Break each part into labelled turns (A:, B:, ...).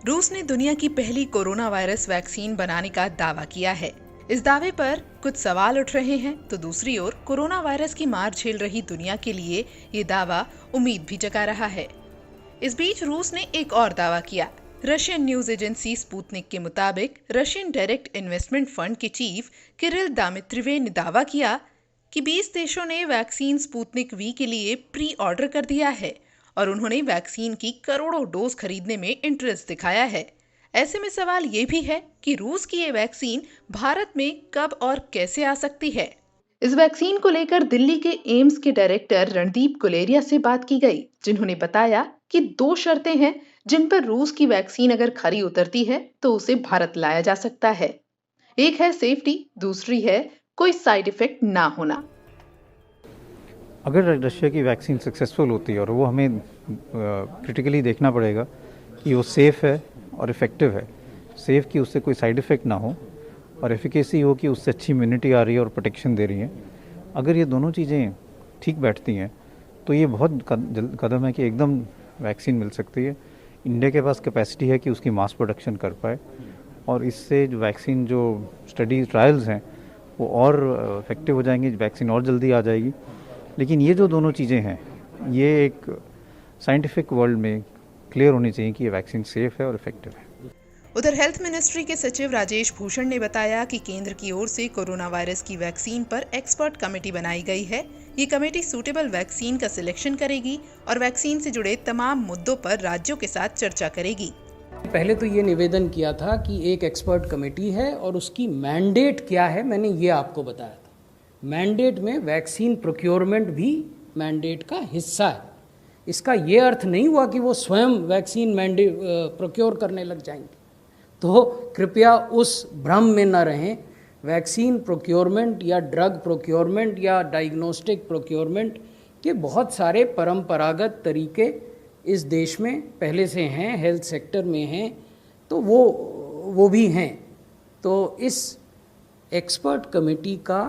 A: रूस ने दुनिया की पहली कोरोना वायरस वैक्सीन बनाने का दावा किया है। इस दावे पर कुछ सवाल उठ रहे हैं, तो दूसरी ओर कोरोना वायरस की मार झेल रही दुनिया के लिए ये दावा उम्मीद भी जगा रहा है। इस बीच रूस ने एक और दावा किया। रशियन न्यूज एजेंसी स्पुतनिक के मुताबिक रशियन डायरेक्ट इन्वेस्टमेंट फंड के चीफ किरिल दामित्रिवे ने दावा किया कि 20 देशों ने वैक्सीन स्पुतनिक वी के लिए प्री ऑर्डर कर दिया है और उन्होंने वैक्सीन की करोड़ों डोज खरीदने में इंटरेस्ट दिखाया है। ऐसे में सवाल ये भी है कि रूस की ये वैक्सीन भारत में कब और कैसे आ सकती है। इस वैक्सीन को लेकर दिल्ली के एम्स के डायरेक्टर रणदीप गुलेरिया से बात की गई, जिन्होंने बताया कि 2 शर्तें हैं जिन पर रूस की वैक्सीन अगर खरी उतरती है तो उसे भारत लाया जा सकता है। एक है सेफ्टी, दूसरी है कोई साइड इफेक्ट ना होना।
B: अगर रशिया की वैक्सीन सक्सेसफुल होती है और वो हमें क्रिटिकली देखना पड़ेगा कि वो सेफ़ है और इफ़ेक्टिव है। सेफ़ कि उससे कोई साइड इफ़ेक्ट ना हो और एफिकेसी हो कि उससे अच्छी इम्यूनिटी आ रही है और प्रोटेक्शन दे रही है। अगर ये दोनों चीज़ें ठीक बैठती हैं तो ये बहुत कदम है कि एकदम वैक्सीन मिल सकती है। इंडिया के पास कैपेसिटी है कि उसकी मास प्रोडक्शन कर पाए और इससे जो वैक्सीन जो स्टडी ट्रायल्स हैं वो और इफेक्टिव हो जाएंगी, वैक्सीन और जल्दी आ जाएगी। लेकिन ये जो दोनों चीज़ें हैं ये एक साइंटिफिक वर्ल्ड में क्लियर होनी चाहिए कि ये वैक्सीन सेफ है और इफेक्टिव है।
A: उधर हेल्थ मिनिस्ट्री के सचिव राजेश भूषण ने बताया कि केंद्र की ओर से कोरोना वायरस की वैक्सीन पर एक्सपर्ट कमेटी बनाई गई है। ये कमेटी सूटेबल वैक्सीन का सिलेक्शन करेगी और वैक्सीन से जुड़े तमाम मुद्दों पर राज्यों के साथ चर्चा करेगी।
C: पहले तो ये निवेदन किया था कि एक एक्सपर्ट कमेटी है और उसकी मैंडेट क्या है, मैंने ये आपको बताया था। मैंडेट में वैक्सीन प्रोक्योरमेंट भी मैंडेट का हिस्सा है। इसका ये अर्थ नहीं हुआ कि वो स्वयं वैक्सीन मैंडेट प्रोक्योर करने लग जाएंगे, तो कृपया उस भ्रम में न रहें। वैक्सीन प्रोक्योरमेंट या ड्रग प्रोक्योरमेंट या डायग्नोस्टिक प्रोक्योरमेंट के बहुत सारे परंपरागत तरीके इस देश में पहले से हैं, हेल्थ सेक्टर में हैं, तो वो भी हैं। तो इस एक्सपर्ट कमेटी का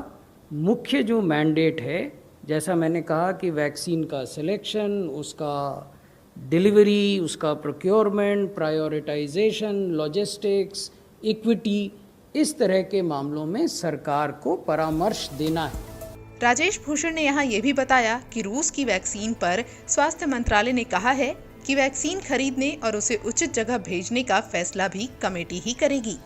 C: मुख्य जो मैंडेट है, जैसा मैंने कहा कि वैक्सीन का सिलेक्शन, उसका डिलीवरी, उसका प्रोक्योरमेंट, प्रायोरिटाइजेशन, लॉजिस्टिक्स, इक्विटी, इस तरह के मामलों में सरकार को परामर्श देना है।
A: राजेश भूषण ने यहाँ ये भी बताया कि रूस की वैक्सीन पर स्वास्थ्य मंत्रालय ने कहा है कि वैक्सीन खरीदने और उसे उचित जगह भेजने का फैसला भी कमेटी ही करेगी।